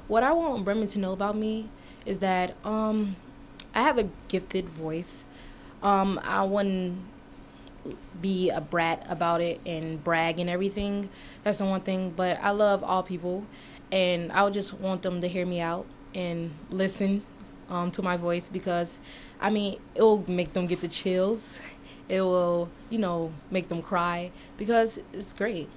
What I want Bremen to know about me is that I have a gifted voice. I wouldn't be a brat about it and brag and everything. That's the one thing. But I love all people, and I would just want them to hear me out and listen to my voice because, I mean, it will make them get the chills. It will, make them cry because it's great.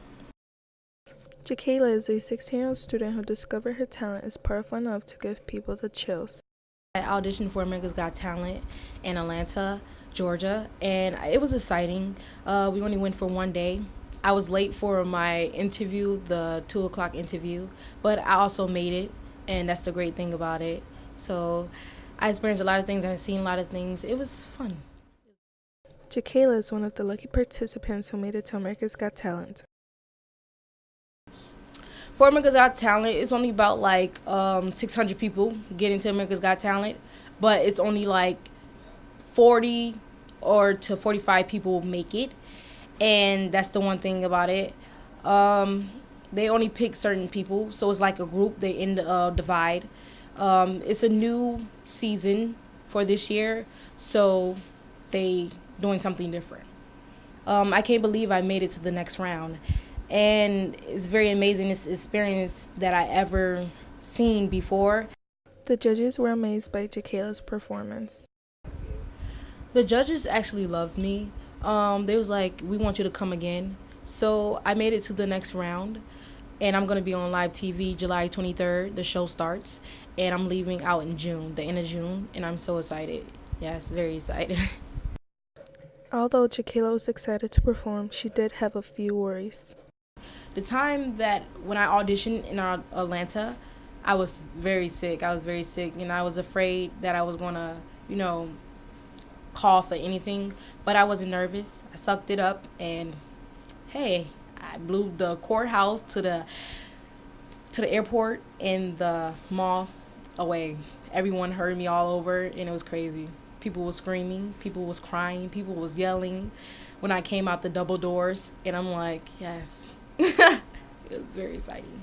Jacayla is a 16-year-old student who discovered her talent is powerful enough to give people the chills. I auditioned for America's Got Talent in Atlanta, Georgia, and it was exciting. We only went for one day. I was late for my interview, the 2 o'clock interview, but I also made it, and that's the great thing about it. So I experienced a lot of things and I've seen a lot of things. It was fun. Jacayla is one of the lucky participants who made it to America's Got Talent. For America's Got Talent, it's only about like 600 people get into America's Got Talent, but it's only like 40 or to 45 people make it, and that's the one thing about it. They only pick certain people, so it's like a group. They divide. It's a new season for this year, so they doing something different. I can't believe I made it to the next round, and it's very amazing. It's experience that I ever seen before. The judges were amazed by Jacayla's performance. The judges actually loved me. They was like, "We want you to come again." So I made it to the next round, and I'm gonna be on live TV July 23rd. The show starts, and I'm leaving out in June, the end of June, and I'm so excited. Yes, very excited. Although Jacayla was excited to perform, she did have a few worries. The time that when I auditioned in Atlanta, I was very sick. I was very sick, and I was afraid that I was gonna, call for anything. But I wasn't nervous. I sucked it up, and hey, I blew the courthouse to the airport and the mall away. Everyone heard me all over, and it was crazy. People was screaming, people was crying, people was yelling when I came out the double doors, and I'm like, yes. It was very exciting.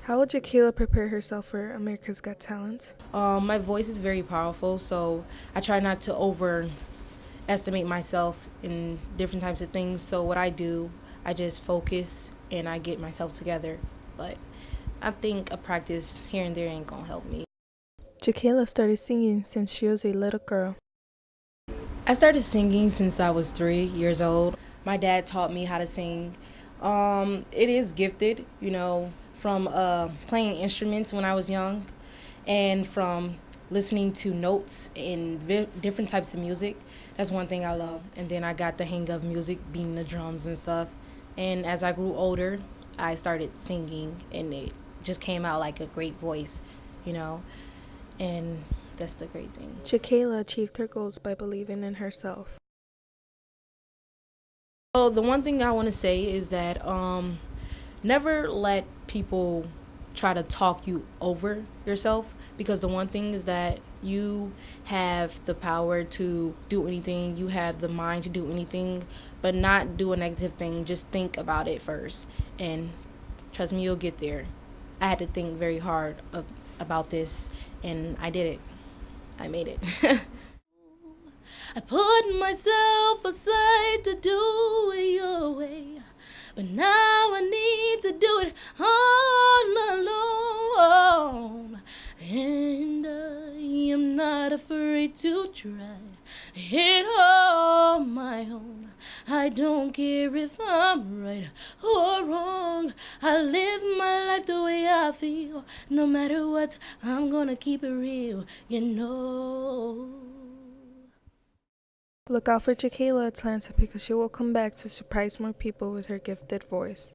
How will Jacayla prepare herself for America's Got Talent? My voice is very powerful, so I try not to overestimate myself in different types of things. So what I do, I just focus and I get myself together. But I think a practice here and there ain't gonna help me. Jacayla started singing since she was a little girl. I started singing since I was 3 years old. My dad taught me how to sing. It is gifted, from playing instruments when I was young and from listening to notes and different types of music. That's one thing I love. And then I got the hang of music, beating the drums and stuff. And as I grew older, I started singing, and it just came out like a great voice, and that's the great thing. Jacayla achieved her goals by believing in herself. So the one thing I want to say is that never let people try to talk you over yourself, because the one thing is that you have the power to do anything. You have the mind to do anything, but not do a negative thing. Just think about it first, and trust me, you'll get there. I had to think very hard about this, and I did it. I made it. I put myself aside to do it your way, but now I need to do it all alone. And I am not afraid to try it on my own. I don't care if I'm right or wrong. I live my life the way I feel. No matter what, I'm gonna keep it real. Look out for Jacayla Atlanta because she will come back to surprise more people with her gifted voice.